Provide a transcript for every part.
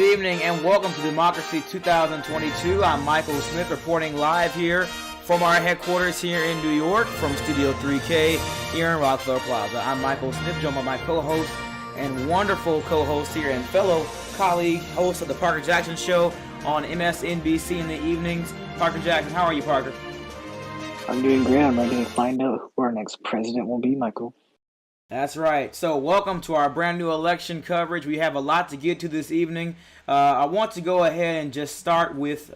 Good evening and welcome to Democracy 2022. I'm Michael Smith reporting live here from our headquarters here in New York from Studio 3K here in Rockefeller Plaza. I'm Michael Smith, joined by my co-host and wonderful co-host here and fellow colleague, host of the Parker Jackson Show on MSNBC in the evenings. Parker Jackson, how are you, Parker? I'm doing great. I'm ready to find out who our next president will be, Michael. That's right. So welcome to our brand new election coverage. We have a lot to get to this evening. I want to go ahead and just start with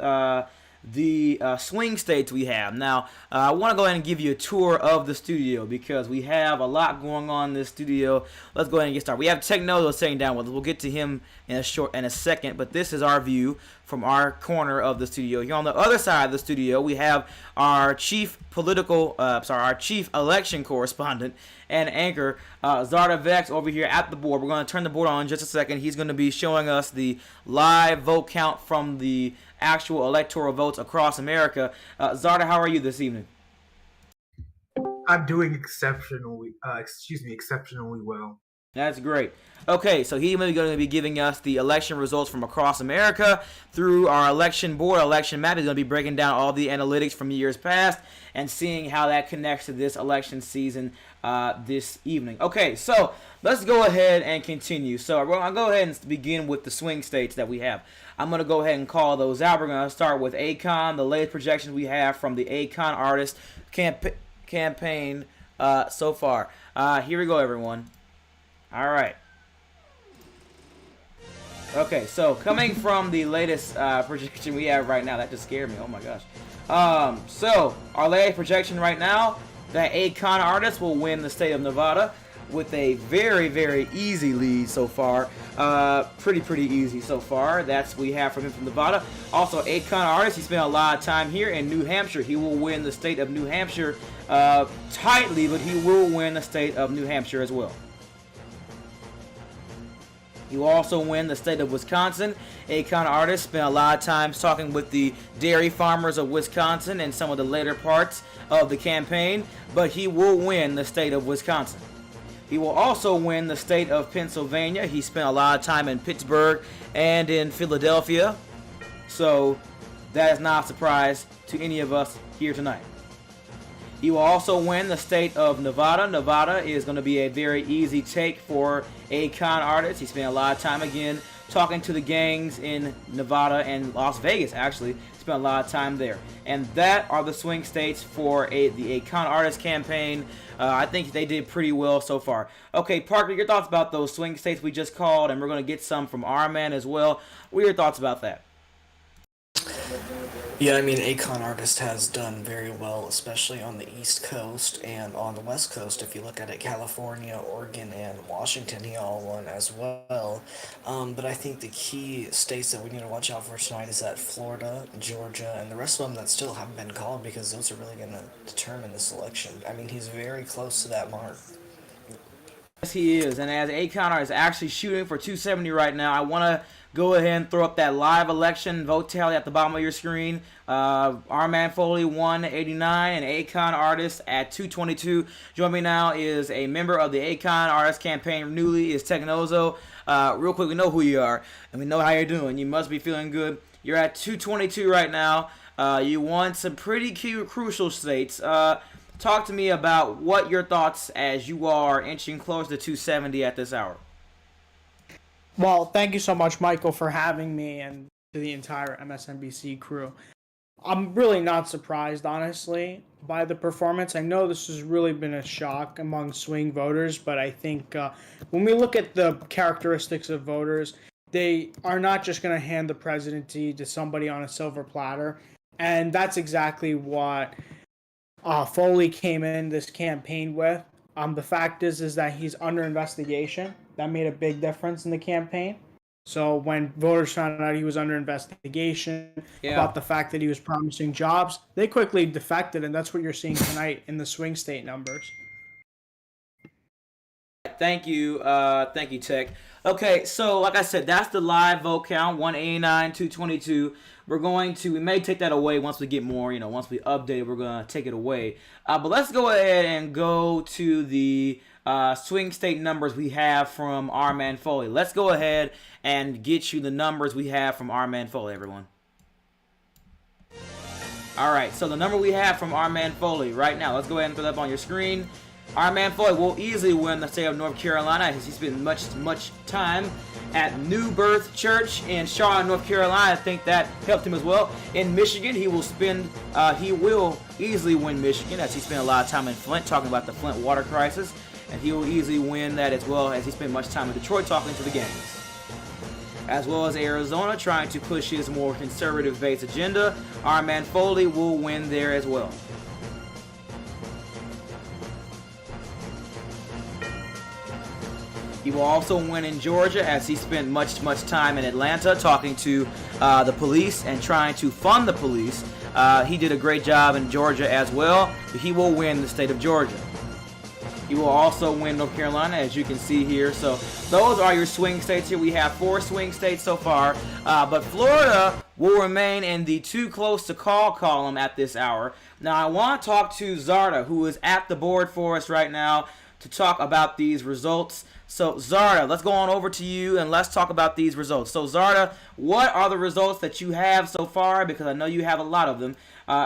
the swing states we have. Now, I want to go ahead and give you a tour of the studio because we have a lot going on in this studio. Let's go ahead and get started. We have Technozo sitting down with us. We'll get to him in a second, but this is our view from our corner of the studio. Here on the other side of the studio, we have our chief election correspondent and anchor, Zarda Vex, over here at the board. We're going to turn the board on in just a second. He's going to be showing us the live vote count from the actual electoral votes across America. Zarda, how are you this evening? I'm doing exceptionally well. That's great. Okay, so he's going to be giving us the election results from across America through our election board, election map. He's going to be breaking down all the analytics from years past and seeing how that connects to this election season this evening. Okay, so let's go ahead and continue. So I'm going to go ahead and begin with the swing states that we have. I'm going to go ahead and call those out. We're going to start with Akon, the latest projections we have from the Akon artist campaign so far. Here we go, everyone. All right. Okay, so coming from the latest projection we have right now, that just scared me. Oh my gosh. So our latest projection right now, that Akon artist will win the state of Nevada with a very, very easy lead so far. Pretty easy so far. That's what we have from him from Nevada. Also, Akon artist, he spent a lot of time here in New Hampshire. He will win the state of New Hampshire tightly, but he will win the state of New Hampshire as well. He will also win the state of Wisconsin. Akon artist spent a lot of time talking with the dairy farmers of Wisconsin in some of the later parts of the campaign, but he will win the state of Wisconsin. He will also win the state of Pennsylvania. He spent a lot of time in Pittsburgh and in Philadelphia, so that is not a surprise to any of us here tonight. He will also win the state of Nevada. Nevada is going to be a very easy take for Akon artist. He spent a lot of time again talking to the gangs in Nevada and Las Vegas, actually. Spent a lot of time there. And that are the swing states for the Akon artist campaign. I think they did pretty well so far. Okay, Parker, your thoughts about those swing states we just called, and we're going to get some from our man as well. What are your thoughts about that? Yeah, I mean, Akon artist has done very well, especially on the East Coast and on the West Coast. If you look at it, California, Oregon, and Washington, he all won as well. But I think the key states that we need to watch out for tonight is that Florida, Georgia, and the rest of them that still haven't been called, because those are really going to determine this election. I mean, he's very close to that mark. Yes, he is. And as Akon is actually shooting for 270 right now, I want to go ahead and throw up that live election vote tally at the bottom of your screen. Our man Foley 189 and Akon artist at 222. Join me now is a member of the Akon artist campaign. Newly is Technozo. Real quick, we know who you are and we know how you're doing. You must be feeling good. You're at 222 right now. You won some pretty crucial states. Talk to me about what your thoughts as you are inching close to 270 at this hour. Well, thank you so much, Michael, for having me and to the entire MSNBC crew. I'm really not surprised, honestly, by the performance. I know this has really been a shock among swing voters, but I think when we look at the characteristics of voters, they are not just going to hand the presidency to somebody on a silver platter, and that's exactly what Foley came in this campaign with. The fact is that he's under investigation. That made a big difference in the campaign. So when voters found out he was under investigation about the fact that he was promising jobs, they quickly defected, and that's what you're seeing tonight in the swing state numbers. Thank you, Tech. Okay, so like I said, that's the live vote count, 189, 222. We may take that away once we get more, once we update it, we're going to take it away. But let's go ahead and go to the swing state numbers we have from our man Foley. Let's go ahead and get you the numbers we have from our man Foley, everyone. All right, so the number we have from our man Foley right now, let's go ahead and throw that up on your screen. Our man Foley will easily win the state of North Carolina as he spent much time at New Birth Church in Charlotte, North Carolina. I think that helped him as well. In Michigan, he will easily win Michigan as he spent a lot of time in Flint talking about the Flint water crisis, and he will easily win that as well as he spent much time in Detroit talking to the gangs. As well as Arizona, trying to push his more conservative-based agenda. Our man Foley will win there as well. He will also win in Georgia as he spent much time in Atlanta talking to the police and trying to fund the police. He did a great job in Georgia as well. He will win the state of Georgia. He will also win North Carolina, as you can see here. So those are your swing states here. We have 4 swing states so far. But Florida will remain in the too close to call column at this hour. Now, I want to talk to Zarda, who is at the board for us right now, to talk about these results. So, Zarda, let's go on over to you and let's talk about these results. So, Zarda, what are the results that you have so far? Because I know you have a lot of them.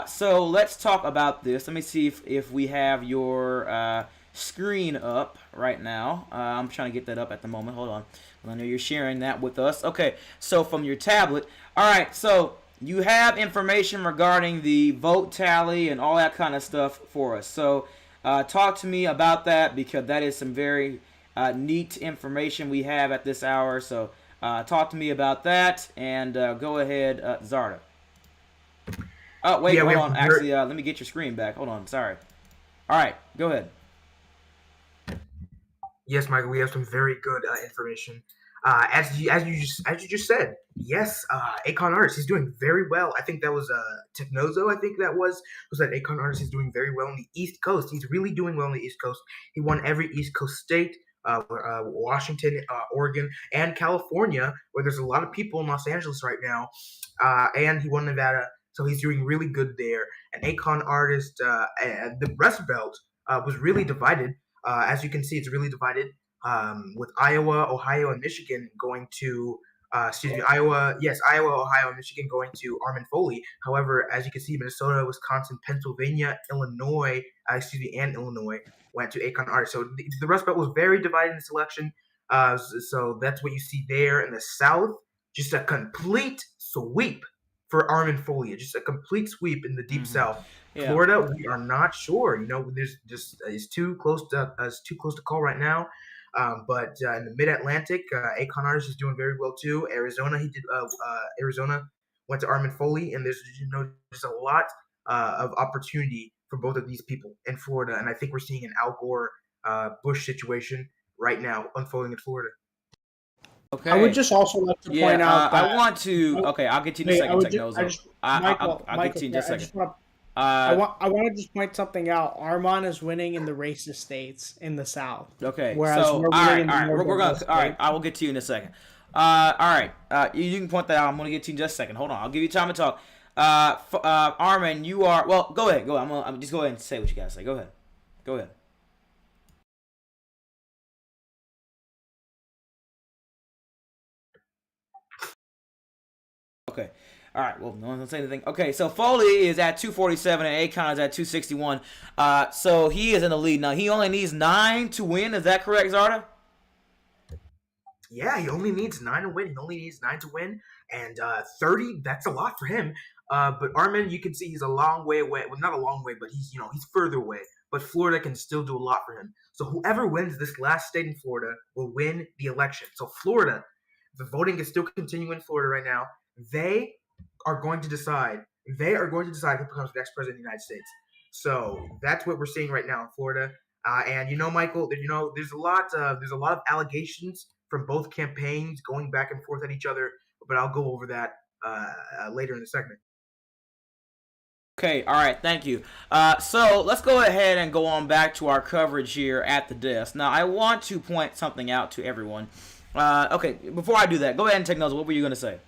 So, let's talk about this. Let me see if we have your screen up right now. I'm trying to get that up at the moment. Hold on. I know you're sharing that with us. Okay, so from your tablet. All right, so you have information regarding the vote tally and all that kind of stuff for us. So talk to me about that, because that is some very neat information we have at this hour. So talk to me about that, and go ahead, Zarda. Oh, wait, hold on. Actually, let me get your screen back. Hold on. Sorry. All right, go ahead. Yes, Michael, we have some very good information. As you just said, yes, Akon Artist, he's doing very well. I think that was Technozo. I think that was that Akon Artist is doing very well on the East Coast. He's really doing well on the East Coast. He won every East Coast state, Washington, Oregon, and California, where there's a lot of people in Los Angeles right now, and he won Nevada. So he's doing really good there. And Akon Artist, the Rust Belt was really divided. As you can see, it's really divided with Iowa, Ohio, and Michigan going to, Iowa, Ohio, and Michigan going to Armin Foley. However, as you can see, Minnesota, Wisconsin, Pennsylvania, Illinois, and Illinois went to Akon Artist. So the Rust Belt was very divided in this election. So that's what you see there in the South. Just a complete sweep for Armin Foley. Just a complete sweep in the Deep South. Yeah. Florida, we are not sure. You know, there's just it's too close to call right now. But in the Mid-Atlantic, Akon Artist is doing very well too. Arizona, Arizona went to Armin Foley, and there's just a lot of opportunity for both of these people in Florida. And I think we're seeing an Al Gore Bush situation right now unfolding in Florida. Okay. I would just also like to point out that I want to. Okay, I'll get to you in a second, Technozo. I'll get to you in just a second. I want to just point something out. Armand is winning in the racist states in the South. Okay. Whereas so we're gonna. All right. I will get to you in a second. All right. You can point that out. I'm gonna get to you in just a second. Hold on. I'll give you time to talk. Armand, you are. Well, go ahead. Go ahead. I'm just go ahead and say what you gotta say. Go ahead. Go ahead. Okay. All right. Well, no one's gonna say anything. Okay. So Foley is at 247 and Akon is at 261. So he is in the lead now. He only needs 9 to win. Is that correct, Zarda? Yeah, he only needs 9 to win. He only needs 9 to win, and 30. That's a lot for him. But Armin, you can see he's a long way away. Well, not a long way, but he's further away. But Florida can still do a lot for him. So whoever wins this last state in Florida will win the election. So Florida, the voting is still continuing in Florida right now. They are going to decide. They are going to decide who becomes the next president of the United States. So that's what we're seeing right now in Florida. And Michael, there's a lot of allegations from both campaigns going back and forth at each other. But I'll go over that later in the segment. Okay, all right, thank you. So let's go ahead and go on back to our coverage here at the desk. Now, I want to point something out to everyone. Okay, before I do that, go ahead and take notes. What were you going to say?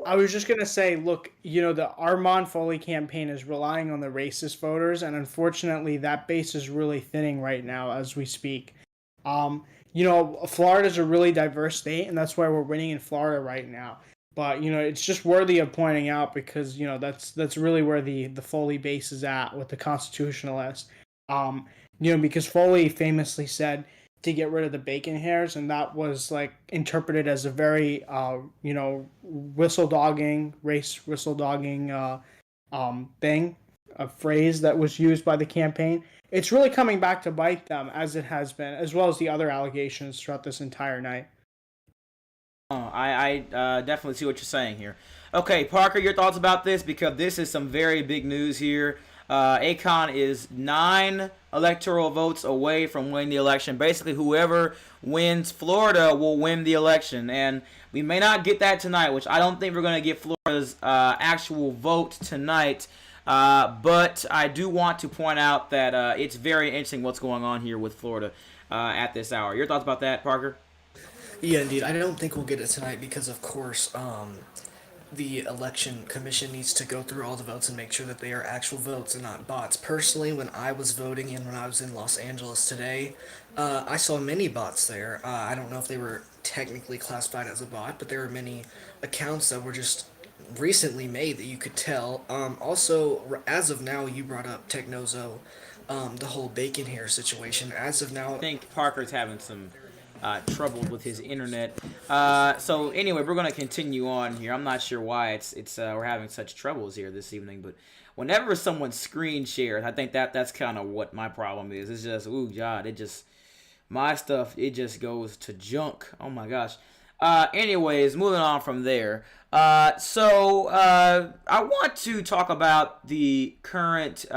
I was just gonna say, look, the Armand Foley campaign is relying on the racist voters, and unfortunately, that base is really thinning right now as we speak. Florida's a really diverse state, and that's why we're winning in Florida right now. But it's just worthy of pointing out because that's really where the Foley base is at with the constitutionalists. Because Foley famously said to get rid of the bacon hairs, and that was like interpreted as a very race whistle dogging thing, a phrase that was used by the campaign. It's really coming back to bite them, as it has been, as well as the other allegations throughout this entire night. I definitely see what you're saying here. Okay, Parker, your thoughts about this, because this is some very big news here. Akon is 9 electoral votes away from winning the election. Basically, whoever wins Florida will win the election. And we may not get that tonight, which I don't think we're going to get Florida's actual vote tonight. But I do want to point out that it's very interesting what's going on here with Florida at this hour. Your thoughts about that, Parker? Yeah, indeed. I don't think we'll get it tonight because, of course, the election commission needs to go through all the votes and make sure that they are actual votes and not bots. Personally, when I was voting and when I was in Los Angeles today, I saw many bots there. I don't know if they were technically classified as a bot, but there were many accounts that were just recently made that you could tell. Also, as of now, you brought up Technozo, the whole bacon hair situation. As of now, I think Parker's having some trouble with his internet. So anyway, we're gonna continue on here. I'm not sure why it's we're having such troubles here this evening, but whenever someone screen shares, I think that's kind of what my problem is. It's just, ooh, God, my stuff, it just goes to junk. Oh my gosh. Anyways, moving on from there. So I want to talk about the current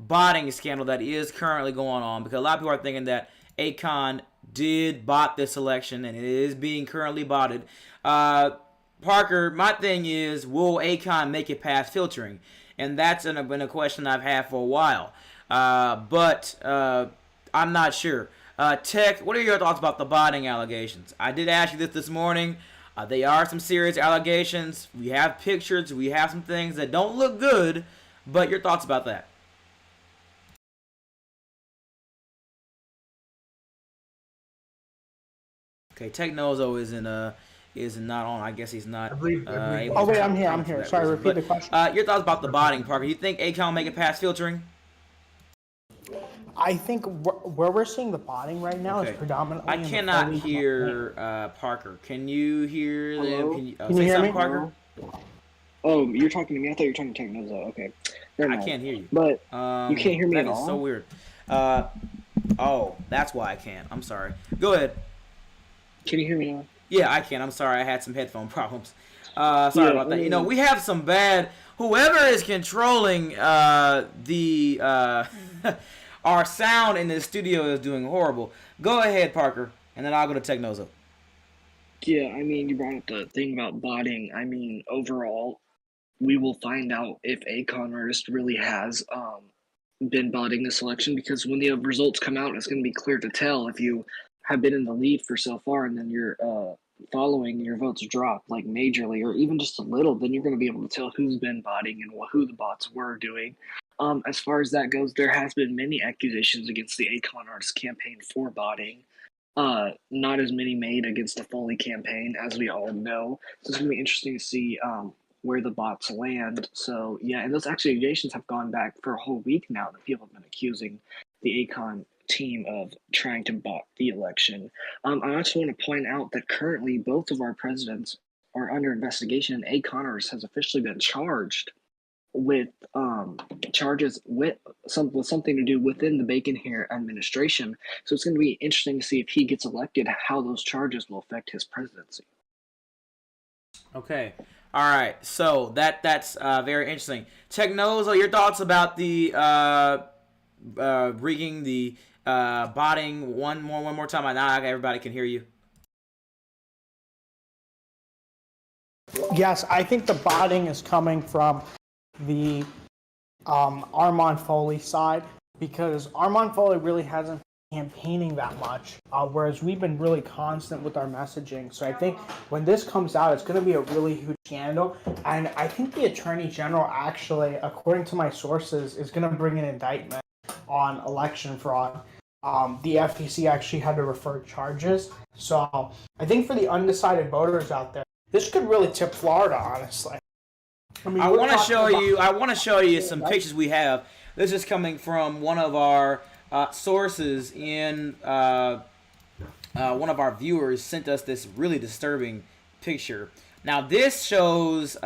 botting scandal that is currently going on, because a lot of people are thinking that Akon did bot this election, and it is being currently botted. Parker, my thing is, will Akon make it past filtering? And that's been a question I've had for a while. But I'm not sure. Tech, what are your thoughts about the botting allegations? I did ask you this morning. They are some serious allegations. We have pictures. We have some things that don't look good. But your thoughts about that? Okay, Technozo is not on. I guess he's not. I believe able Oh to wait, come I'm here. for I'm here. that Sorry, reason. repeat the question. Your thoughts about the botting, Parker? You think Akon make it past filtering? I think where we're seeing the botting right now Okay. is predominantly. I in the cannot Foley hear campaign. Parker. Can you hear them? Hello? Can you Can you say hear something, me? Parker? Oh, you're talking to me? I thought you were talking to Technozo. Okay. Never I mind. can't hear you. But you can't hear me That at is all? so weird. Oh, that's why I can't. I'm sorry. Go ahead. Can you hear me now? Yeah, I can. I'm sorry. I had some headphone problems. Sorry about that. I mean- We have some bad. Whoever is controlling the our sound in the studio is doing horrible. Go ahead, Parker, and then I'll go to Technozo. Yeah, I mean, you brought up the thing about botting. I mean, overall, we will find out if a con artist really has been botting this election, because when the results come out, it's going to be clear to tell if you have been in the lead for so far and then you're following your votes drop like majorly or even just a little, then you're going to be able to tell who's been botting and who the bots were doing. As far as that goes, there has been many accusations against the Akon artist campaign for botting. Not as many made against the Foley campaign, as we all know. So it's going to be interesting to see where the bots land. So yeah, and those accusations have gone back for a whole week now that people have been accusing the Akon team of trying to bot the election. I also want to point out that currently both of our presidents are under investigation, and Akon artist has officially been charged with charges with something to do within the bacon hair administration. So it's going to be interesting to see if he gets elected, how those charges will affect his presidency. Okay. All right. So that's very interesting. Technozo, your thoughts about the rigging, the botting? One more time. Now everybody can hear you. Yes, I think the botting is coming from the Armand Foley side, because Armand Foley really hasn't campaigning that much, whereas we've been really constant with our messaging. So I think when this comes out, it's going to be a really huge scandal. And I think the Attorney General actually, according to my sources, is going to bring an indictment on election fraud. The FTC actually had to refer charges. So I think for the undecided voters out there, this could really tip Florida, honestly. I want to show you some pictures we have. This is coming from one of our sources in one of our viewers sent us this really disturbing picture. Now this shows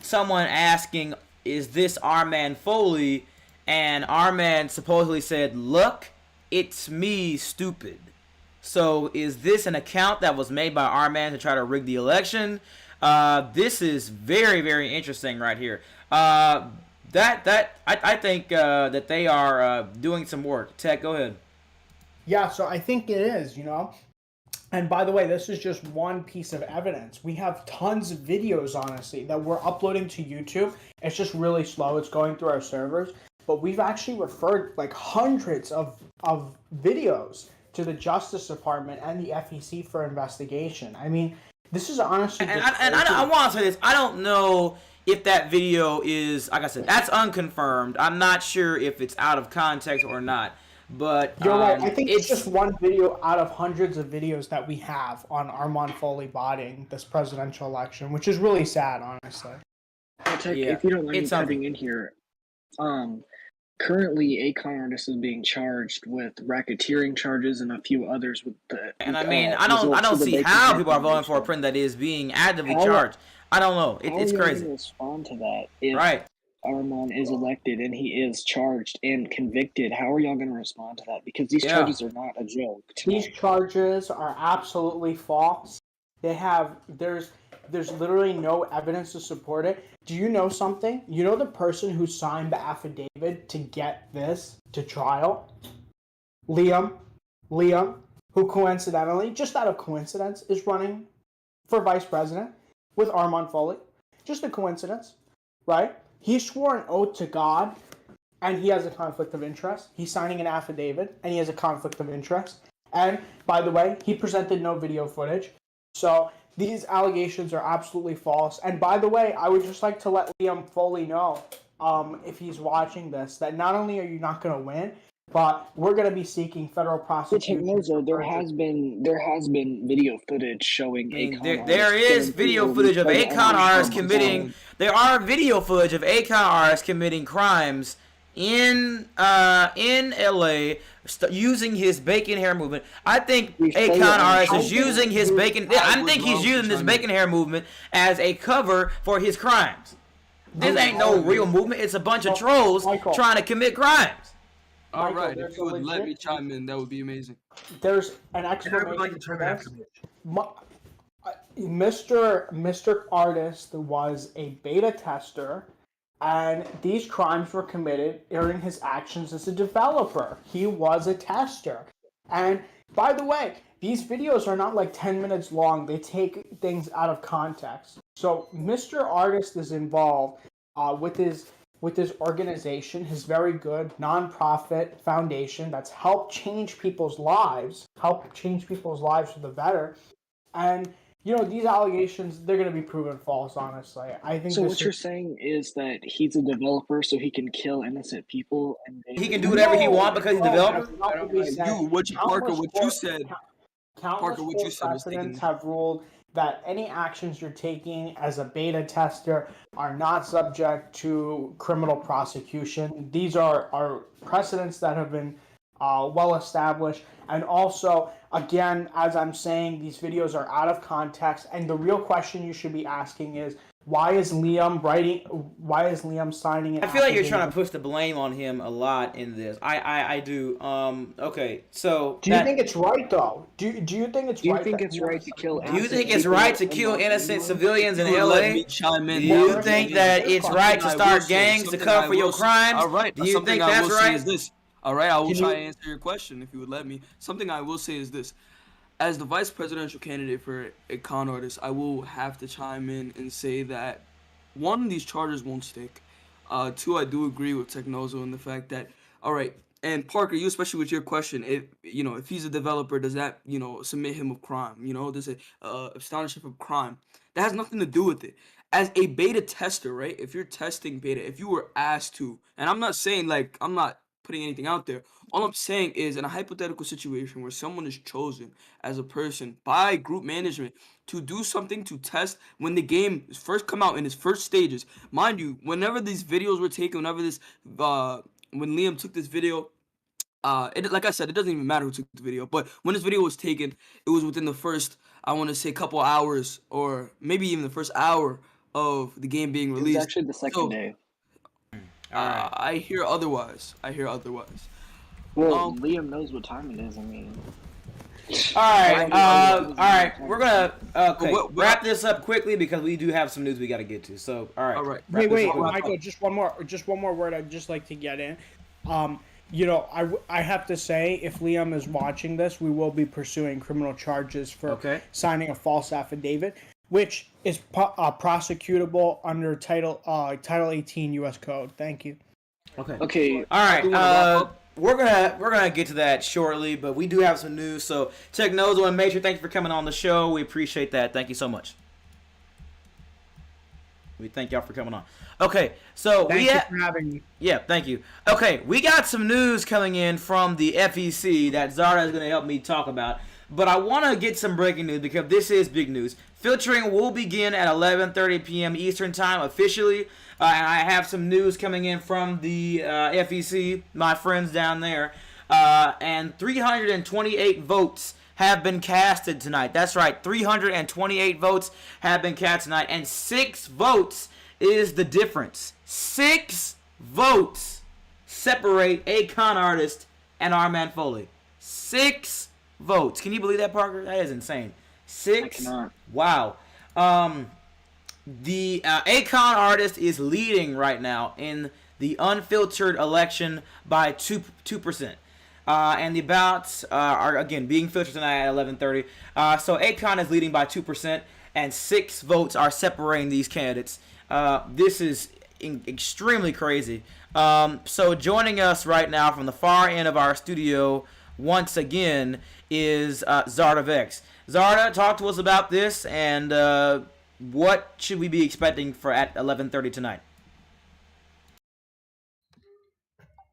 someone asking, "Is this our man Foley?" And our man supposedly said, "Look, it's me, stupid." So is this an account that was made by our man to try to rig the election? This is very, very interesting right here. I think that they are doing some work. Tech, go ahead. Yeah, so I think it is, you know. And by the way, this is just one piece of evidence. We have tons of videos, honestly, that we're uploading to YouTube. It's just really slow. It's going through our servers. But we've actually referred like hundreds of videos to the Justice Department and the FEC for investigation. I mean, this is honestly... I want to say this. I don't know if that video is, like I said, that's unconfirmed. I'm not sure if it's out of context or not. But you're right. I think it's just one video out of hundreds of videos that we have on Armand Foley botting this presidential election, which is really sad, honestly. If you don't mind me cutting in here, currently a con artist is being charged with racketeering charges and a few others with the. And I mean, I don't see how people are voting for a president that is being actively charged. I don't know. It's crazy. Respond to that. If right. Armand is elected and he is charged and convicted, how are y'all going to respond to that? Because these charges are not a joke. These charges are absolutely false. There's literally no evidence to support it. Do you know something? You know the person who signed the affidavit to get this to trial? Liam, who coincidentally, just out of coincidence, is running for vice president with Armand Foley. Just a coincidence, right? He swore an oath to God, and he has a conflict of interest. He's signing an affidavit, and he has a conflict of interest. And, by the way, he presented no video footage. So these allegations are absolutely false. And, by the way, I would just like to let Liam Foley know, if he's watching this, that not only are you not going to win, but we're going to be seeking federal prosecution. There has been video footage showing there is video footage of con artists committing. There are video footage of con artists committing crimes in LA using his bacon hair movement. I think con artist is using his bacon. I think he's using this bacon hair movement as a cover for his crimes. This ain't no real movement. It's a bunch of trolls trying to commit crimes. All right, if you would let me chime in, that would be amazing. There's an explanation. Mr. Artist was a beta tester, and these crimes were committed during his actions as a developer. He was a tester. And by the way, these videos are not like 10 minutes long. They take things out of context. So Mr. Artist is involved with his organization, his very good nonprofit foundation that's helped change people's lives for the better. And, you know, these allegations, they're going to be proven false, honestly. I think. So what you're saying is that he's a developer so he can kill innocent people? And he can do whatever he wants because he's a developer? Parker, what you said precedents have ruled that any actions you're taking as a beta tester are not subject to criminal prosecution. These are precedents that have been well established. And also, again, as I'm saying, these videos are out of context. And the real question you should be asking is, why is Liam signing it? I feel like you're trying to push the blame on him a lot in this. I do. Okay, so do you think it's right though? Do you think it's right? Do you think it's right to kill? Do you think it's right to kill innocent civilians in LA? Let me chime in. Do you think that it's right to start gangs to cover for your crimes? All right. Do you think that's right? All right, I will try to answer your question if you would let me. Something I will say is this. As the vice presidential candidate for a con artist, I will have to chime in and say that, one, these charges won't stick. Two, I do agree with Technozo in the fact that, all right, And Parker, you especially with your question, if he's a developer, does that submit him of crime? Does it astonish him of crime? That has nothing to do with it. As a beta tester, right? If you're testing beta, if you were asked to, and I'm not saying like I'm not putting anything out there. All I'm saying is in a hypothetical situation where someone is chosen as a person by group management to do something to test when the game first come out in its first stages. Mind you, whenever these videos were taken, when Liam took this video, like I said, it doesn't even matter who took the video, but when this video was taken, it was within the first, I want to say, couple hours, or maybe even the first hour of the game being It was released. actually the second day. All right. I hear otherwise. Well, Liam knows what time it is. I mean, All right. All All right. We're gonna What- wrap this up quickly because we do have some news we got to get to. So, all right. All right. Wrap this Wait, up. Michael, just one more word I'd just like to get in. I have to say, if Liam is watching this, we will be pursuing criminal charges for signing a false affidavit, which is prosecutable under Title 18 U.S. Code. Thank you. Okay. All right. Do you wanna wrap up? We're gonna get to that shortly, but we do have some news. So, Technozo and Major, thank you for coming on the show. We appreciate that. Thank you so much. We thank y'all for coming on. Okay, so Thank you for having me. Yeah, thank you. Okay, we got some news coming in from the FEC that Zara is going to help me talk about. But I want to get some breaking news because this is big news. Filtering will begin at 11:30 p.m. Eastern Time officially. And I have some news coming in from the FEC, my friends down there. And 328 votes have been casted tonight. That's right, 328 votes have been cast tonight. And 6 votes is the difference. 6 votes separate a con artist and Armand Foley. 6 votes. Can you believe that, Parker? That is insane. 6. I cannot. Wow. The Akon artist is leading right now in the unfiltered election by 2%. And the ballots are, again, being filtered tonight at 11:30. So Akon is leading by 2%, and 6 votes are separating these candidates. This is extremely crazy. So joining us right now from the far end of our studio, once again, is Zarda Vex. Zarda, talk to us about this, and what should we be expecting for at 11:30 tonight?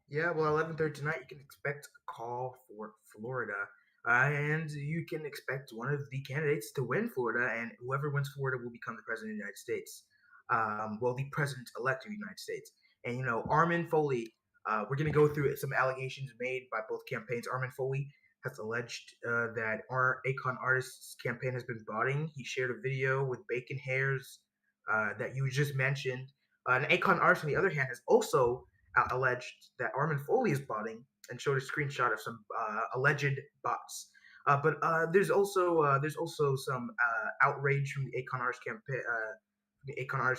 Yeah, well, 11:30 tonight, you can expect a call for Florida, and you can expect one of the candidates to win Florida, and whoever wins Florida will become the president of the United States. The president-elect of the United States. And Armand Foley. We're gonna go through some allegations made by both campaigns. Armand Foley has alleged that our Akon artist's campaign has been botting. He shared a video with bacon hairs that you just mentioned. And Akon artist, on the other hand, has also alleged that Armand Foley is botting and showed a screenshot of some alleged bots. But there's also some outrage from the Akon artist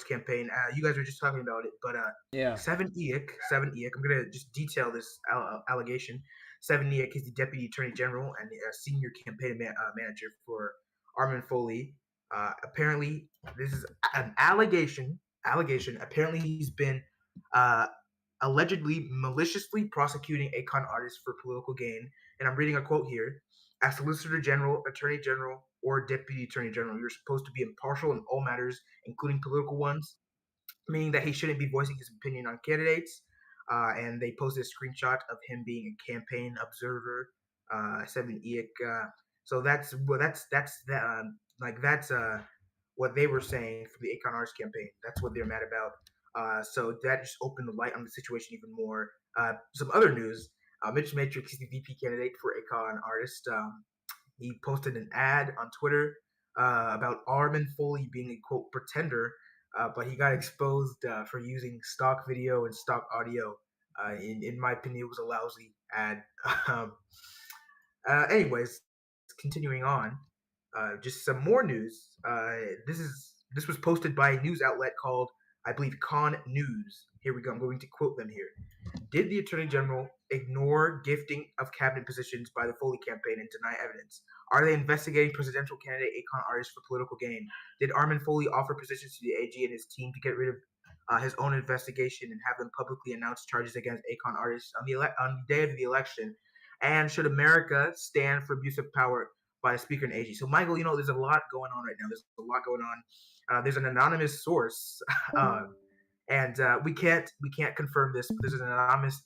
campaign. You guys were just talking about it, but Yeah. Seven Eek. I'm gonna just detail this allegation. Seven Eek is the Deputy Attorney General and senior campaign manager for Armand Foley. Apparently, this is an allegation. Apparently, he's been allegedly maliciously prosecuting Akon artists for political gain. And I'm reading a quote here. As Solicitor General, Attorney General, or Deputy Attorney General, you're supposed to be impartial in all matters, including political ones, meaning that he shouldn't be voicing his opinion on candidates. And they posted a screenshot of him being a campaign observer. 7 so that's what they were saying for the Akon artist campaign. That's what they're mad about. So that just opened the light on the situation even more. Some other news. Mitch Matrix is the VP candidate for Akon artist. He posted an ad on Twitter about Armand Foley being a quote pretender, but he got exposed for using stock video and stock audio. In my opinion, it was a lousy ad. Anyways, continuing on, just some more news. This was posted by a news outlet called, I believe, Con News. Here we go. I'm going to quote them here. Did the Attorney General ignore gifting of cabinet positions by the Foley campaign and deny evidence? Are they investigating presidential candidate Akon artists for political gain? Did Armand Foley offer positions to the AG and his team to get rid of his own investigation and have them publicly announce charges against Akon artists on the day of the election? And should America stand for abuse of power by the Speaker and AG? So, Michael, there's a lot going on right now. There's a lot going on. There's an anonymous source, and we can't confirm this, but there's an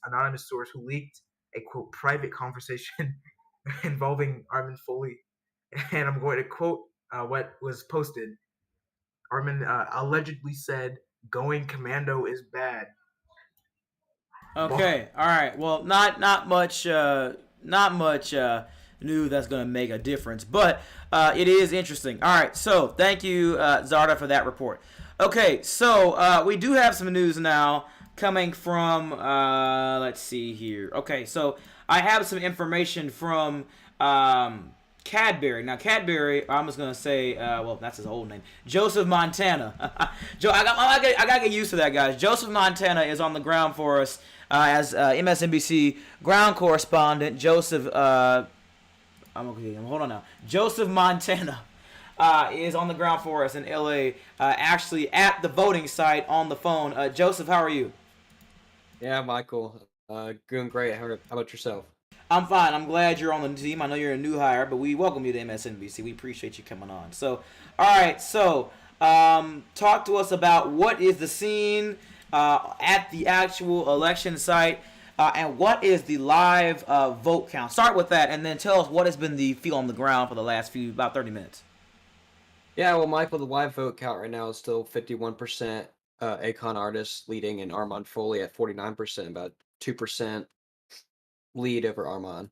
anonymous source who leaked a quote private conversation involving Armin Foley, and I'm going to quote what was posted. Armin allegedly said, "Going commando is bad." Okay, all right. Well, not much news that's going to make a difference, but it is interesting. All right, so thank you, Zarda, for that report. Okay, so we do have some news now coming from, let's see here. Okay, so I have some information from Cadbury. Now, Cadbury, I'm just going to say, well, that's his old name, Joseph Montana. I got to get used to that, guys. Joseph Montana is on the ground for us as MSNBC ground correspondent. Joseph, hold on now. Joseph Montana is on the ground for us in LA, actually at the voting site on the phone. Joseph, how are you? Yeah, Michael, doing great. How about yourself? I'm fine. I'm glad you're on the team. I know you're a new hire, but we welcome you to MSNBC. We appreciate you coming on. So, all right. So, talk to us about what is the scene at the actual election site, and what is the live vote count. Start with that, and then tell us what has been the feel on the ground for the last about 30 minutes. Yeah, well, Michael, the live vote count right now is still 51%. Akon artists leading, and Armand Foley at 49%, about 2% lead over Armand.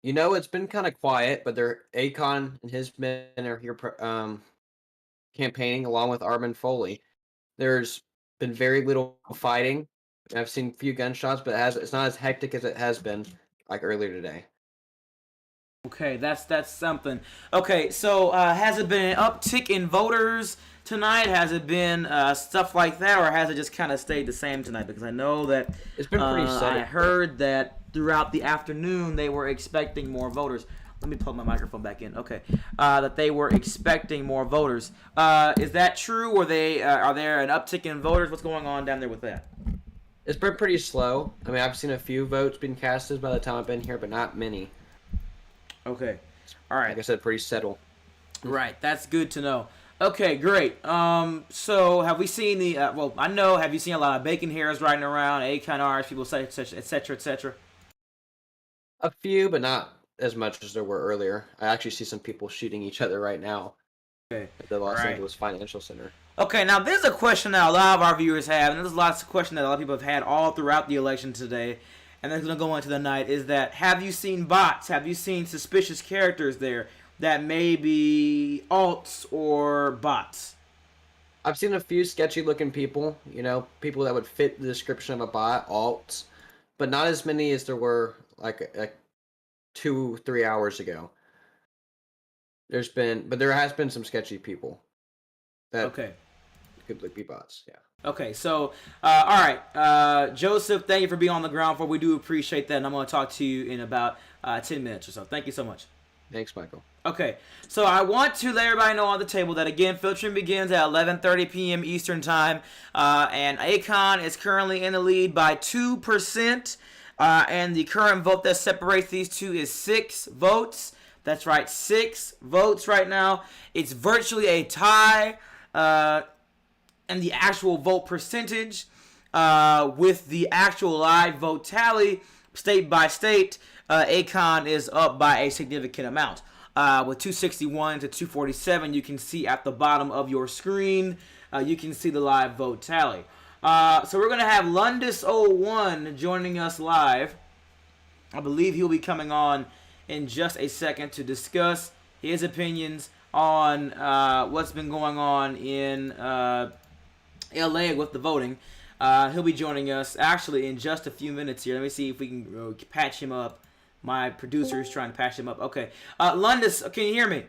It's been kind of quiet, but Akon and his men are here campaigning along with Armand Foley. There's been very little fighting. I've seen a few gunshots, but it's not as hectic as it has been like earlier today. Okay, that's something. Okay, so has it been an uptick in voters tonight? Has it been stuff like that, or has it just kind of stayed the same tonight? Because I know that it's been pretty steady. I heard that throughout the afternoon they were expecting more voters. Let me plug my microphone back in. Okay, that they were expecting more voters. Is that true? Or are there an uptick in voters? What's going on down there with that? It's been pretty slow. I mean, I've seen a few votes being casted by the time I've been here, but not many. Okay, all right. Like I said, pretty settled. Right, that's good to know. Okay, great. So have we seen the? Have you seen a lot of bacon hairs riding around? Akon artists, people say, etc., etc. A few, but not as much as there were earlier. I actually see some people shooting each other right now. Okay. At the Los Angeles Financial Center. Okay, now there's a question that a lot of our viewers have, and there's lots of questions that a lot of people have had all throughout the election today, and that's going to go into the night, is that have you seen bots? Have you seen suspicious characters there that may be alts or bots? I've seen a few sketchy-looking people, people that would fit the description of a bot, alts, but not as many as there were like 2-3 hours ago. There has been some sketchy people that could be bots. Yeah. Okay, so all right, Joseph, thank you for being on the ground floor. We do appreciate that, and I'm going to talk to you in about 10 minutes or so. Thank you so much. Thanks, Michael. Okay, so I want to let everybody know on the table that, again, filtering begins at 11:30 p.m. Eastern Time, and Akon is currently in the lead by 2%, and the current vote that separates these two is 6 votes. That's right, 6 votes right now. It's virtually a tie, and the actual vote percentage with the actual live vote tally, state by state, Akon is up by a significant amount. With 261 to 247, you can see at the bottom of your screen, you can see the live vote tally. So we're going to have Lundus01 joining us live. I believe he'll be coming on in just a second to discuss his opinions on what's been going on in LA with the voting. He'll be joining us actually in just a few minutes here. Let me see if we can patch him up. My producer is trying to patch him up. Okay. Lundus, can you hear me?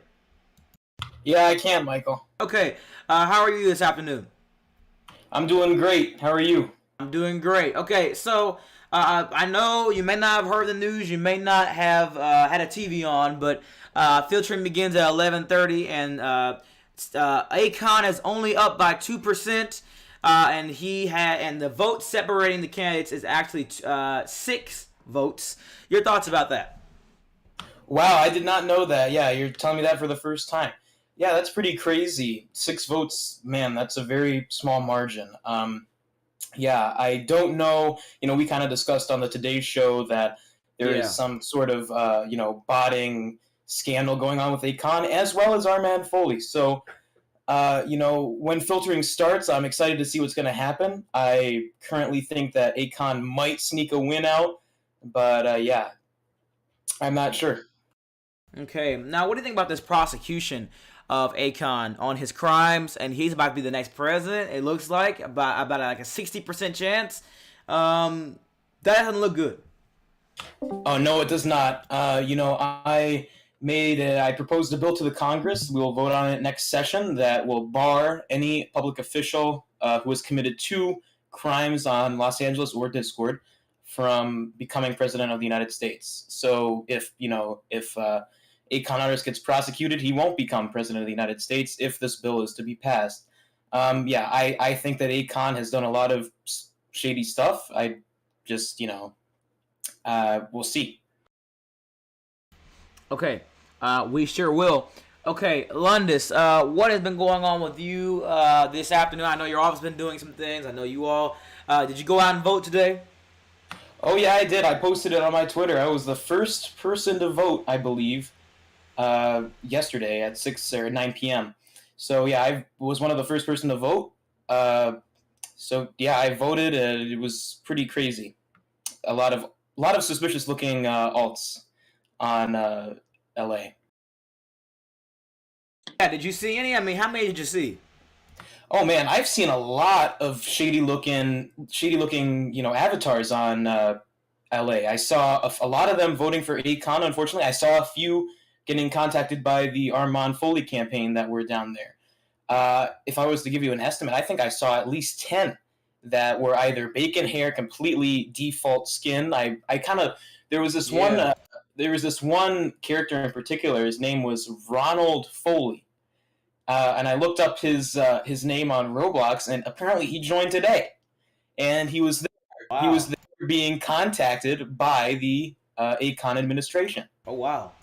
Yeah, I can, Michael. Okay. How are you this afternoon? I'm doing great. How are you? I'm doing great. Okay, so I know you may not have heard the news. You may not have had a TV on, but filtering begins at 11:30, and Akon is only up by 2%. and the vote separating the candidates is actually 6 votes. Your thoughts about that? Wow, I did not know that. Yeah, you're telling me that for the first time. Yeah, that's pretty crazy. 6 votes, man, that's a very small margin. Yeah, I don't know. We kind of discussed on the Today Show that there is some sort of, botting scandal going on with Akon, as well as our man Foley. So, when filtering starts, I'm excited to see what's going to happen. I currently think that Akon might sneak a win out, but yeah, I'm not sure. Okay, now what do you think about this prosecution of Akon on his crimes, and he's about to be the next president? It looks like about like a 60% chance. That doesn't look good. Oh no, it does not. I proposed a bill to the Congress. We will vote on it next session that will bar any public official who has committed 2 crimes on Los Angeles or Discord from becoming president of the United States. So if Akon Artist gets prosecuted, he won't become president of the United States if this bill is to be passed. I think that Akon has done a lot of shady stuff. I just, we'll see. Okay, we sure will. Okay, Lundis, what has been going on with you this afternoon? I know your office has been doing some things. I know you all. Did you go out and vote today? Oh, yeah, I did. I posted it on my Twitter. I was the first person to vote, I believe, yesterday at 6 or 9 p.m. So, yeah, I was one of the first person to vote. So, yeah, I voted. It was pretty crazy. A lot of suspicious-looking alts on L.A. Yeah, did you see any? I mean, how many did you see? Oh man, I've seen a lot of shady looking, avatars on LA. I saw a lot of them voting for Akon. Unfortunately, I saw a few getting contacted by the Armand Foley campaign that were down there. If I was to give you an estimate, I think I saw at least 10 that were either bacon hair, completely default skin. There was this one character in particular. His name was Ronald Foley. And I looked up his name on Roblox, and apparently he joined today, and he was there. Wow. He was there being contacted by the Akon administration. Oh wow,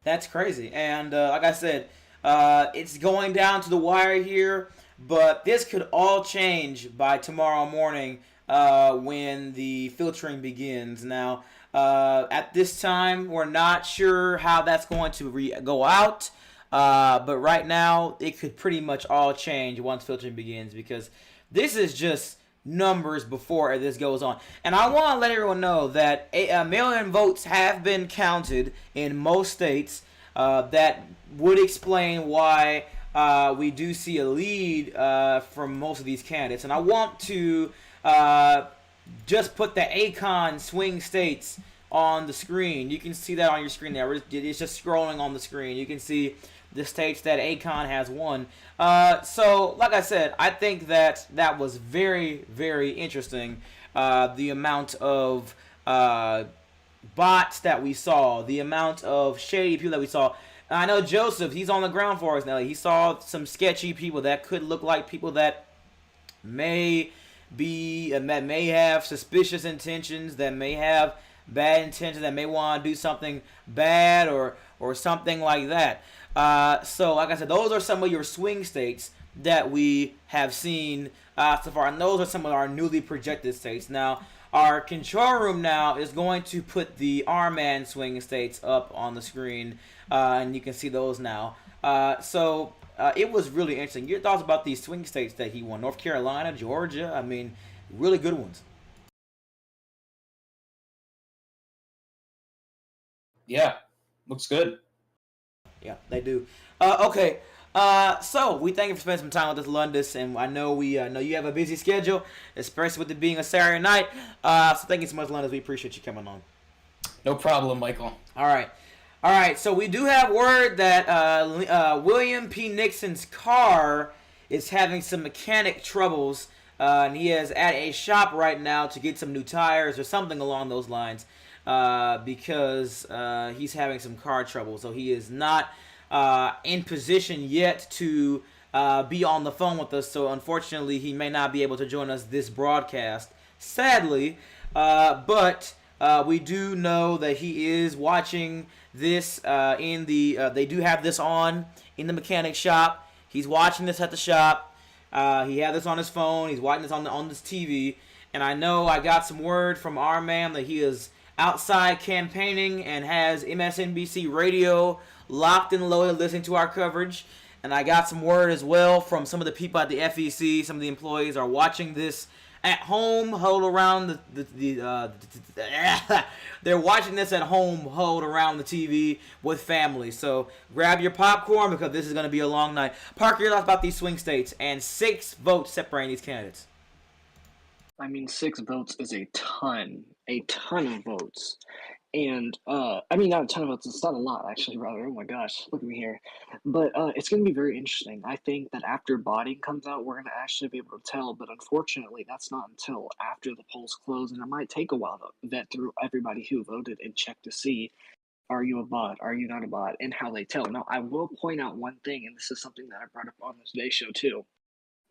that's crazy. And like I said, it's going down to the wire here, but this could all change by tomorrow morning when the filtering begins. Now, at this time, we're not sure how that's going to go out. But right now, it could pretty much all change once filtering begins, because this is just numbers before this goes on. And I want to let everyone know that mail-in votes have been counted in most states. That would explain why we do see a lead from most of these candidates. And I want to just put the Akon swing states on the screen. You can see that on your screen there. It's just scrolling on the screen. You can see the states that Akon has won. So, like I said, I think that was very, very interesting. The amount of bots that we saw, the amount of shady people that we saw. I know Joseph, he's on the ground for us now. He saw some sketchy people that could look like people that may have suspicious intentions, that may have bad intentions, that may want to do something bad or something like that. So, like I said, those are some of your swing states that we have seen so far, and those are some of our newly projected states. Now, our control room now is going to put the R-Man swing states up on the screen, and you can see those now. So, it was really interesting. Your thoughts about these swing states that he won? North Carolina, Georgia, I mean, really good ones. Yeah, looks good. Yeah, they do. Okay, so we thank you for spending some time with us, Lundis, and I know know you have a busy schedule, especially with it being a Saturday night. So thank you so much, Lundis. We appreciate you coming on. No problem, Michael. All right. So we do have word that William P. Nixon's car is having some mechanic troubles, and he is at a shop right now to get some new tires or something along those lines. Because he's having some car trouble. So he is not in position yet to be on the phone with us, so unfortunately he may not be able to join us this broadcast, sadly. But we do know that he is watching this in the. They do have this on in the mechanic shop. He's watching this at the shop. He had this on his phone. He's watching this on this TV. And I know I got some word from our man that he is outside campaigning and has MSNBC Radio locked and loaded, listening to our coverage. And I got some word as well from some of the people at the FEC. Some of the employees are watching this at home, huddled around they're watching this at home, huddled around the TV with family. So grab your popcorn because this is going to be a long night. Parker, your thoughts about these swing states and 6 votes separating these candidates. I mean, 6 votes is a ton of votes. And, I mean, not a ton of votes, it's not a lot, actually, rather. Oh my gosh, look at me here. But it's going to be very interesting. I think that after voting comes out, we're going to actually be able to tell. But unfortunately, that's not until after the polls close. And it might take a while to vet through everybody who voted and check to see, are you a bot, are you not a bot, and how they tell. Now, I will point out one thing, and this is something that I brought up on the Today Show, too.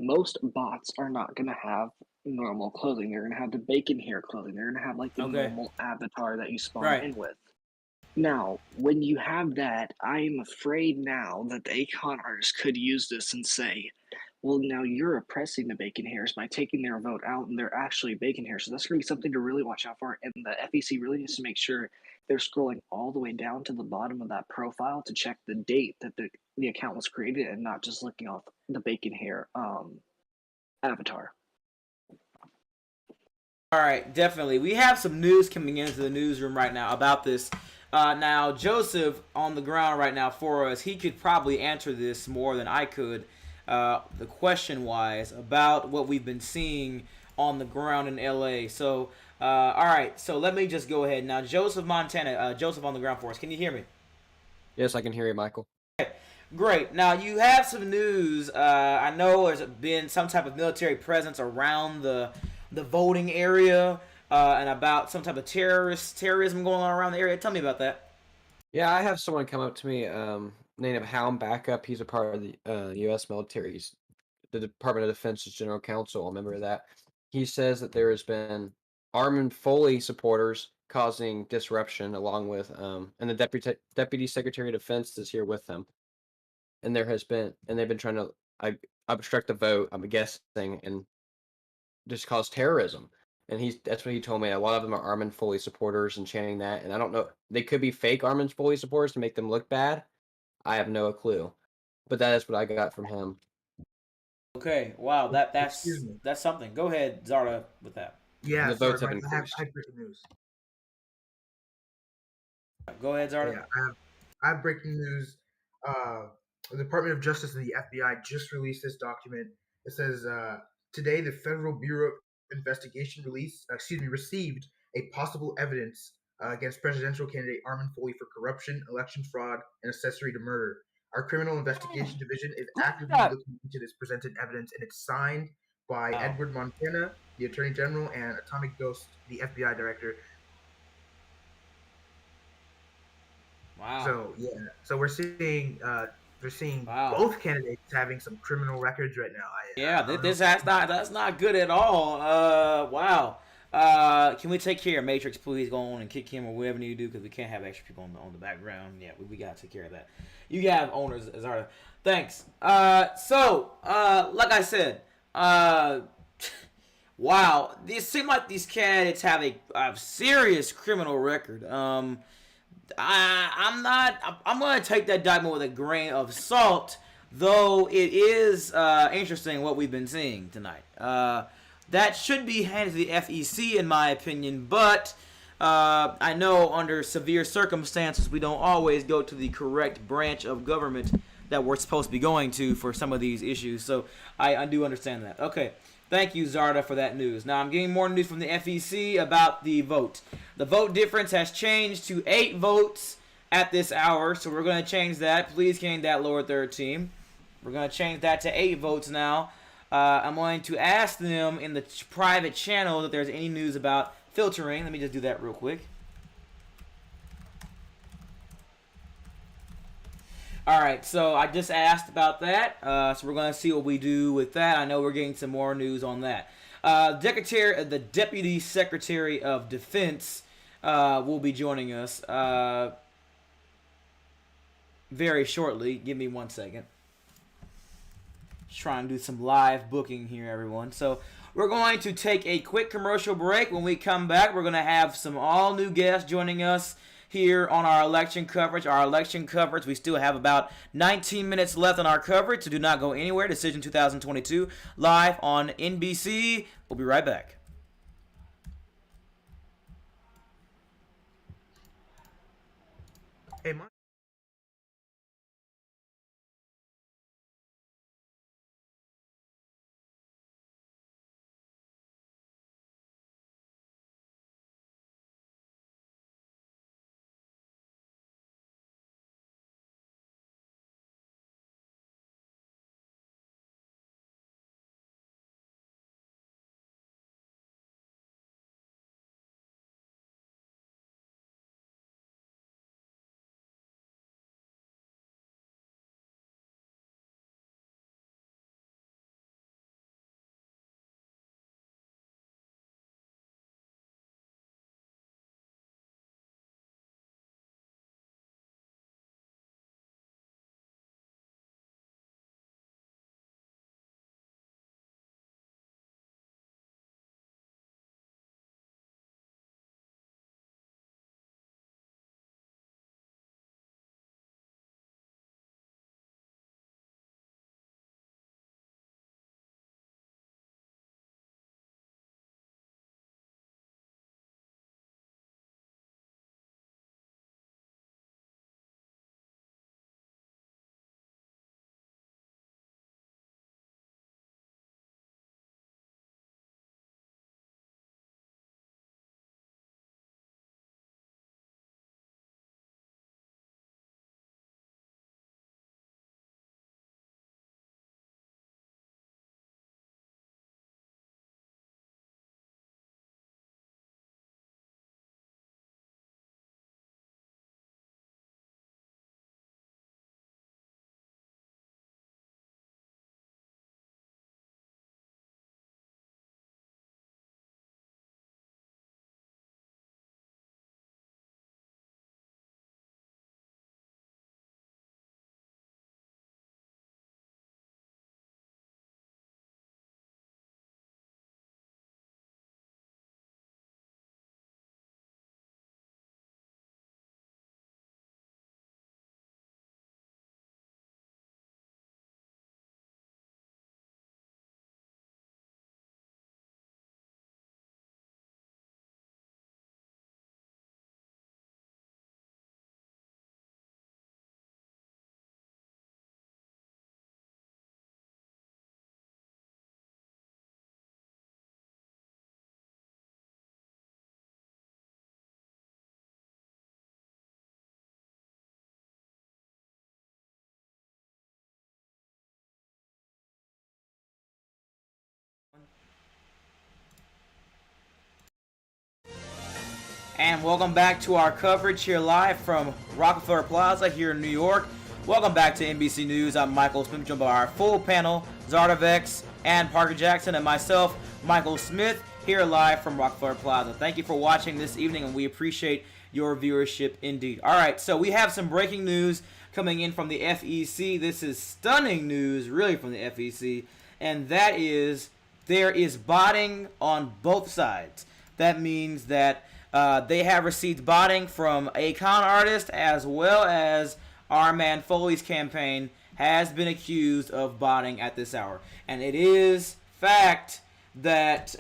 Most bots are not going to have normal clothing. They're going to have the bacon hair clothing. They're going to have like the normal avatar that you spawn in with. Now, when you have that, I am afraid now that the Akon artists could use this and say, well, now you're oppressing the bacon hairs by taking their vote out, and they're actually bacon hairs. So that's going to be something to really watch out for. And the FEC really needs to make sure they're scrolling all the way down to the bottom of that profile to check the date that the account was created and not just looking off the bacon hair avatar. All right, definitely. We have some news coming into the newsroom right now about this. Now, Joseph on the ground right now for us, he could probably answer this more than I could, the question-wise, about what we've been seeing on the ground in LA. So, all right, so let me just go ahead. Now, Joseph Montana, Joseph on the ground for us. Can you hear me? Yes, I can hear you, Michael. Great. Now, you have some news. I know there's been some type of military presence around the voting area and about some type of terrorism going on around the area. Tell me about that. Yeah, I have someone come up to me, named Hound Backup. He's a part of the U.S. military. He's the Department of Defense's general counsel. A member of that. He says that there has been Armand Foley supporters causing disruption, along with and the deputy secretary of defense is here with them. And they've been trying to obstruct the vote, I'm guessing, and just cause terrorism. And that's what he told me. A lot of them are Armand Foley supporters and chanting that. And I don't know, they could be fake Armand Foley supporters to make them look bad. I have no clue. But that is what I got from him. Okay, wow, that's something. Go ahead, Zarda, with that. Yeah, the votes have I increased. have breaking news. Go ahead, Zarda. Yeah, I have breaking news. The Department of Justice and the FBI just released this document. It says, today the Federal Bureau of Investigation received a possible evidence against presidential candidate Armand Foley for corruption, election fraud, and accessory to murder. Our criminal investigation division is actively looking into this presented evidence, and it's signed by Edward Montana, the Attorney General, and Atomic Ghost, the FBI Director. Wow. So yeah, so we're seeing both candidates having some criminal records right now. That's not good at all. Wow. Can we take care of Matrix? Please go on and kick him or whatever you do, because we can't have extra people on the background. Yeah, we got to take care of that. You have owners, Zarda. Thanks. So like I said, wow, it seems like these candidates have a serious criminal record. I'm going to take that document with a grain of salt, though it is interesting what we've been seeing tonight. That should be handed to the FEC, in my opinion, but I know under severe circumstances we don't always go to the correct branch of government that we're supposed to be going to for some of these issues, so I do understand that. Okay. Thank you, Zarda, for that news. Now, I'm getting more news from the FEC about the vote. The vote difference has changed to 8 votes at this hour, so we're going to change that. Please change that, lower third team. We're going to change that to 8 votes now. I'm going to ask them in the private channel if there's any news about filtering. Let me just do that real quick. All right, so I just asked about that, so we're going to see what we do with that. I know we're getting some more news on that. The Deputy Secretary of Defense will be joining us very shortly. Give me 1 second. Just trying to do some live booking here, everyone. So we're going to take a quick commercial break. When we come back, we're going to have some all-new guests joining us here on our election coverage. We still have about 19 minutes left on our coverage, so do not go anywhere. Decision 2022 live on NBC. We'll be right back. Hey, Mike. And welcome back to our coverage here live from Rockefeller Plaza here in New York. Welcome back to NBC News. I'm Michael Smith, joined by our full panel, Zardavex and Parker Jackson, and myself, Michael Smith, here live from Rockefeller Plaza. Thank you for watching this evening, and we appreciate your viewership indeed. All right, so we have some breaking news coming in from the FEC. This is stunning news, really, from the FEC, and that is there is botting on both sides. That means that they have received botting from a con artist, as well as our man Foley's campaign has been accused of botting at this hour. And it is fact that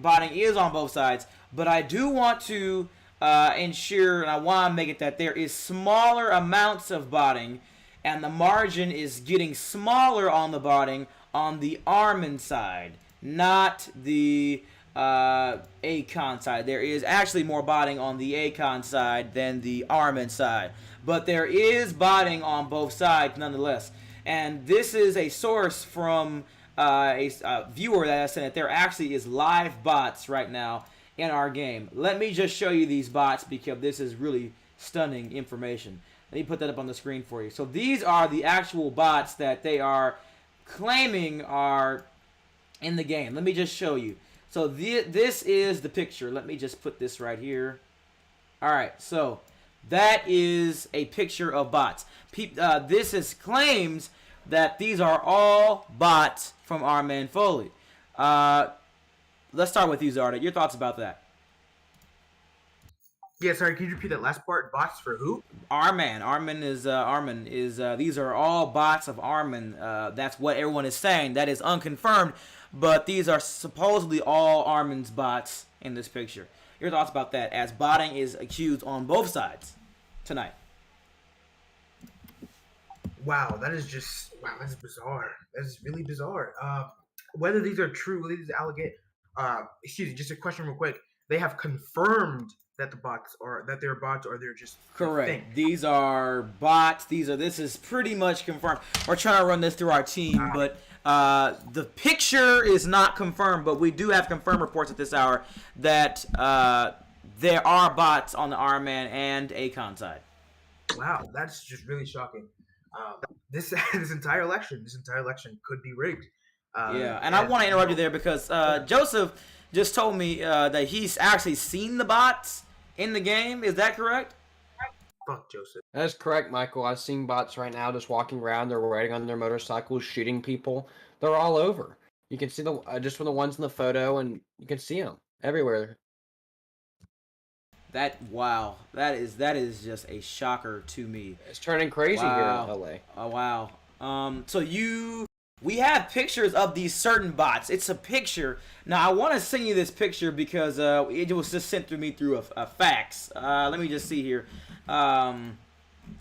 botting is on both sides, but I do want to ensure, and I want to make it that there is smaller amounts of botting, and the margin is getting smaller on the botting on the Armin side, not the Acon side. There is actually more botting on the Acon side than the Armin side, but there is botting on both sides nonetheless. And this is a source from a viewer that has said that there actually is live bots right now in our game. Let me just show you these bots because this is really stunning information. Let me put that up on the screen for you. So these are the actual bots that they are claiming are in the game. Let me just show you. So this is the picture. Let me just put this right here. All right, so that is a picture of bots. This is claims that these are all bots from our man Foley. Let's start with you, Zarda. Your thoughts about that? Yeah, sorry, can you repeat that last part? Bots for who? Armin is these are all bots of Armin. That's what everyone is saying. That is unconfirmed, but these are supposedly all Armin's bots in this picture. Your thoughts about that, as botting is accused on both sides tonight? Wow, that is bizarre. That is really bizarre. Whether these are true, whether these allegate, excuse me, just a question real quick. They have confirmed that they're bots, or they're just correct. These are bots. This is pretty much confirmed. We're trying to run this through our team, but the picture is not confirmed. But we do have confirmed reports at this hour that there are bots on the Iron Man and Akon side. Wow, that's just really shocking. This entire election could be rigged. And I want to interrupt you there because Joseph just told me that he's actually seen the bots in the game. Is that correct? Fuck Joseph. That is correct, Michael. I've seen bots right now just walking around. They're riding on their motorcycles, shooting people. They're all over. You can see just from the ones in the photo, and you can see them everywhere. That is just a shocker to me. It's turning crazy here in LA. Oh wow. We have pictures of these certain bots. It's a picture. Now I want to send you this picture because it was just sent through me through a fax. Let me just see here. Hold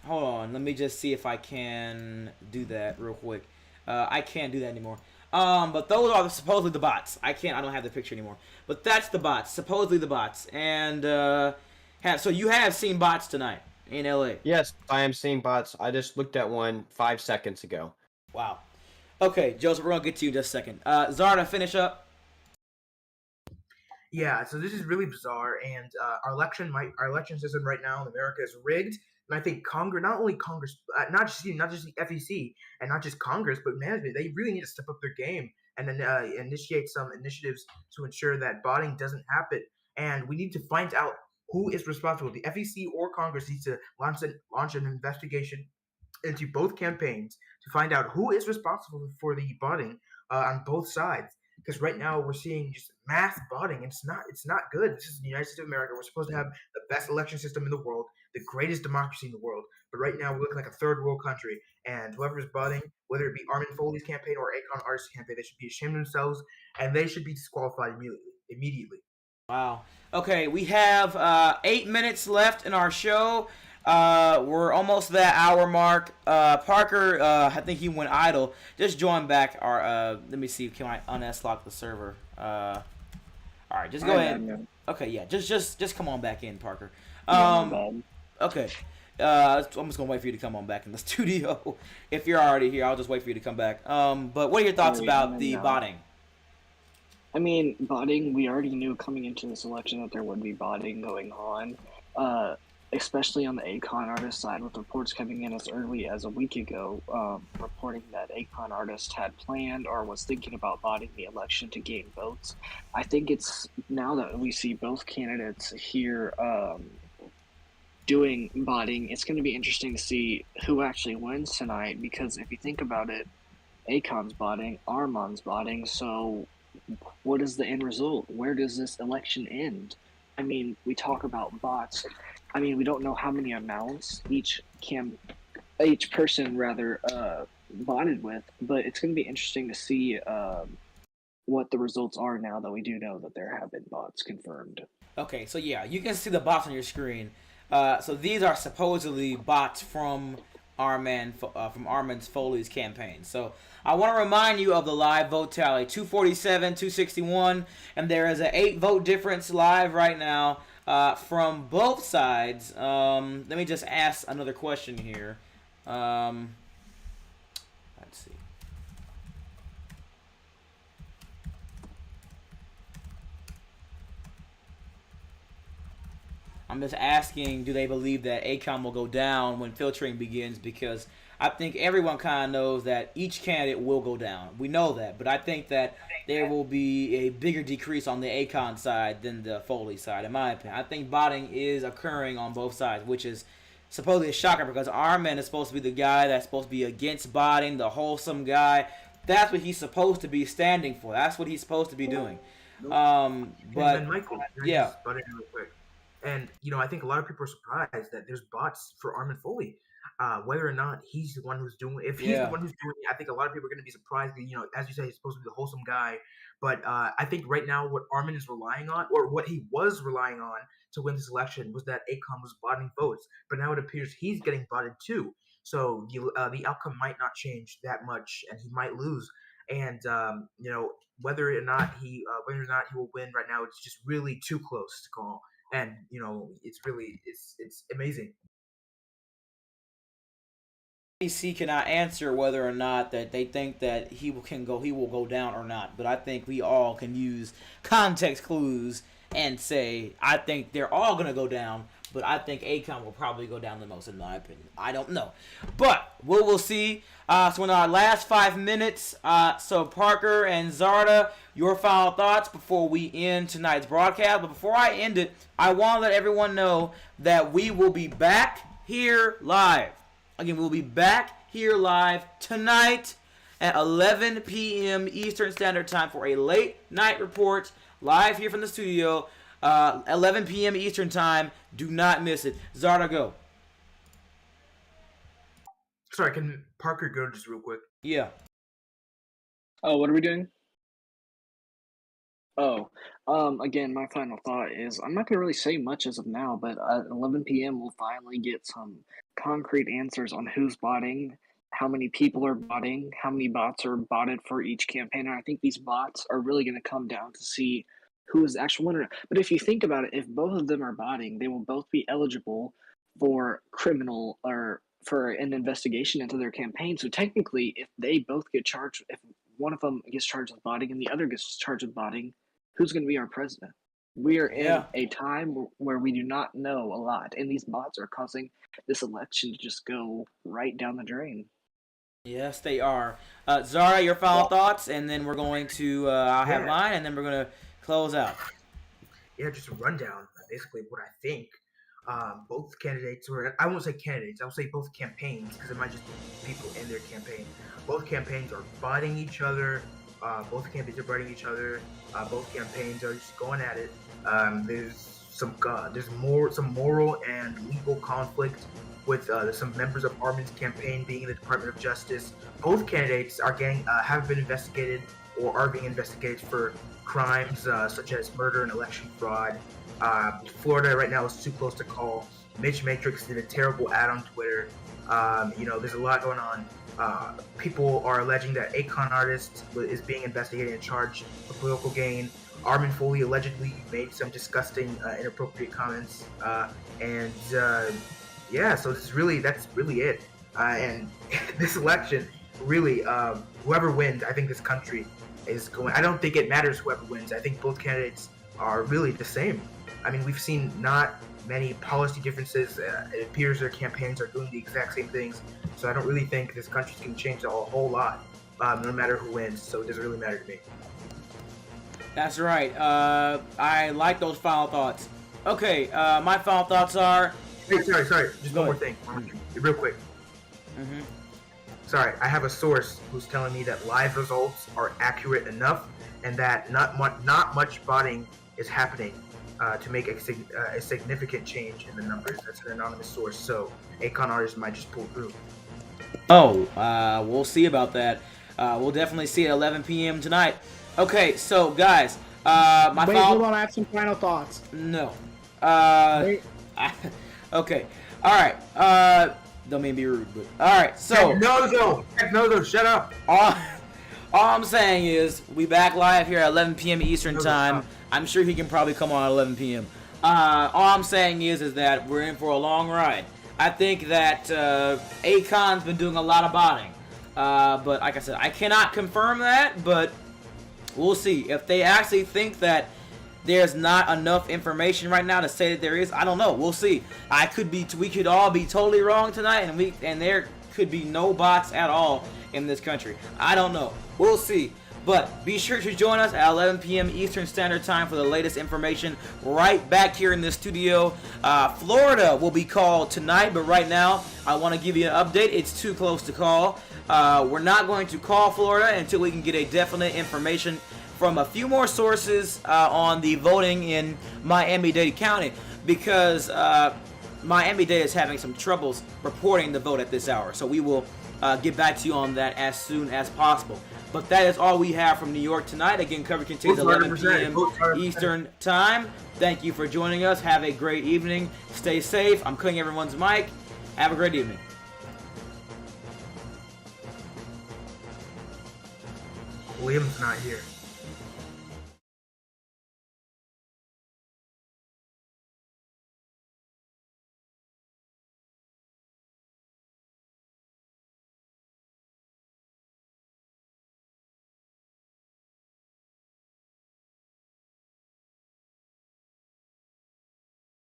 on. Let me just see if I can do that real quick. I can't do that anymore. But those are supposedly the bots. I don't have the picture anymore. But that's the bots, supposedly the bots. And so you have seen bots tonight in LA? Yes, I am seeing bots. I just looked at one 5 seconds ago. Wow. Okay, Joseph, we're gonna get to you in just a second. Zarda, finish up. Yeah, so this is really bizarre, and our election system right now in America is rigged. And I think not just the FEC and not just Congress, but management, they really need to step up their game and then initiate some initiatives to ensure that botting doesn't happen. And we need to find out who is responsible. The FEC or Congress needs to launch an investigation into both campaigns to find out who is responsible for the botting on both sides. Because right now we're seeing just mass botting. It's not good. This is the United States of America. We're supposed to have the best election system in the world, the greatest democracy in the world. But right now we're looking like a third world country. And whoever is botting, whether it be Armin Foley's campaign or Akon Artist's campaign, they should be ashamed of themselves and they should be disqualified immediately. Wow. Okay, we have 8 minutes left in our show. We're almost to that hour mark. Parker, I think he went idle. Just join back our, let me see, can I unlock the server? All right, just go ahead. Okay, yeah, just come on back in, Parker. Okay. I'm just gonna wait for you to come on back in the studio. If you're already here, I'll just wait for you to come back. But what are your thoughts about the botting? I mean, botting, we already knew coming into this election that there would be botting going on. Especially on the Akon Artist side, with reports coming in as early as a week ago, reporting that Akon Artist had planned or was thinking about botting the election to gain votes. I think it's now that we see both candidates here doing botting, it's going to be interesting to see who actually wins tonight, because if you think about it, Akon's botting, Armand's botting, so what is the end result? Where does this election end? I mean, we talk about bots. I mean, we don't know how many amounts each person botted with, but it's going to be interesting to see what the results are now that we do know that there have been bots confirmed. Okay, so yeah, you can see the bots on your screen. So these are supposedly bots from Armin Foley's campaign. So I want to remind you of the live vote tally: 247, 261, and there is an 8-vote difference live right now. From both sides. Let me just ask another question here. Let's see. I'm just asking, do they believe that Akon will go down when filtering begins? Because I think everyone kind of knows that each candidate will go down. We know that, but I think that there will be a bigger decrease on the Akon side than the Foley side, in my opinion. I think botting is occurring on both sides, which is supposedly a shocker because Armin is supposed to be the guy that's supposed to be against botting, the wholesome guy. That's what he's supposed to be standing for. That's what he's supposed to be doing. But and Michael, yeah. just butt in real quick. And I think a lot of people are surprised that there's bots for Armin Foley. Whether or not he's the one who's doing it, if he's the one who's doing it, I think a lot of people are going to be surprised. As you say, he's supposed to be the wholesome guy. But I think right now what Armin is relying on, or what he was relying on to win this election, was that Akon was botting votes. But now it appears he's getting botted too. So the outcome might not change that much, and he might lose. And whether or not he will win right now, it's just really too close to call. And it's really it's amazing. MSNBC cannot answer whether or not that they think that he will go down or not. But I think we all can use context clues and say I think they're all gonna go down. But I think Akon will probably go down the most, in my opinion. I don't know. But we'll see. So in our last 5 minutes, so Parker and Zarda, your final thoughts before we end tonight's broadcast. But before I end it, I want to let everyone know that we will be back here live. Again, we'll be back here live tonight at 11 p.m. Eastern Standard Time for a late night report live here from the studio. 11 p.m. Eastern Time. Do not miss it. Zarda, go. Sorry, can Parker go just real quick? Yeah. Oh, what are we doing? Oh, again, my final thought is I'm not going to really say much as of now, but at 11 p.m. we'll finally get some concrete answers on who's botting, how many people are botting, how many bots are botted for each campaign. And I think these bots are really going to come down to see who is the actual winner. But if you think about it, if both of them are botting, they will both be eligible for criminal or for an investigation into their campaign. So technically, if they both get charged, if one of them gets charged with botting and the other gets charged with botting, who's going to be our president? We are in a time where we do not know a lot, and these bots are causing this election to just go right down the drain. Yes, they are. Zara, your final thoughts, and then we're going to I'll have mine, and then we're going to close out. Yeah, just a rundown. Basically, what I think. Both candidates, or I won't say candidates, I'll say both campaigns, because it might just be people in their campaign. Both campaigns are fighting each other. Both campaigns are fighting each other. Both campaigns are just going at it. There's some moral and legal conflict with some members of Armin's campaign being in the Department of Justice. Both candidates are have been investigated or are being investigated for crimes such as murder and election fraud. Florida right now is too close to call. Mitch Matrix did a terrible ad on Twitter. There's a lot going on. People are alleging that Akon artist is being investigated and charged for political gain. Armin Foley allegedly made some disgusting, inappropriate comments. So that's really it. And this election, really, whoever wins, I think this country is going. I don't think it matters whoever wins. I think both candidates are really the same. I mean, we've seen not many policy differences. It appears their campaigns are doing the exact same things. So I don't really think this country's going to change a whole lot, no matter who wins. So it doesn't really matter to me. That's right. I like those final thoughts. Okay, my final thoughts are... Hey, sorry. Just one more thing. Real quick. Mm-hmm. Sorry, I have a source who's telling me that live results are accurate enough and that not much botting is happening to make a significant change in the numbers. That's an anonymous source, so Akon artists might just pull through. We'll see about that. We'll definitely see at 11 p.m. tonight. Okay, so guys, Wait, hold on, I have some final thoughts. No. Wait. Okay. All right. Don't mean to be rude, but all right. So no, shut up. All I'm saying is we back live here at 11 p.m. Eastern time. I'm sure he can probably come on at 11 p.m. All I'm saying is that we're in for a long ride. I think that Akon's been doing a lot of botting, but like I said, I cannot confirm that, but we'll see. If they actually think that there's not enough information right now to say that there is. I don't know. We'll see. We could all be totally wrong tonight, and there could be no bots at all in this country. I don't know. We'll see. But be sure to join us at 11 p.m. Eastern Standard Time for the latest information right back here in the studio. Florida will be called tonight, but right now I want to give you an update. It's too close to call. We're not going to call Florida until we can get a definite information from a few more sources on the voting in Miami-Dade County, because Miami-Dade is having some troubles reporting the vote at this hour. So we will get back to you on that as soon as possible. But that is all we have from New York tonight. Again, coverage continues at 11 p.m. Eastern Time. Thank you for joining us. Have a great evening. Stay safe. I'm cutting everyone's mic. Have a great evening. William's not here.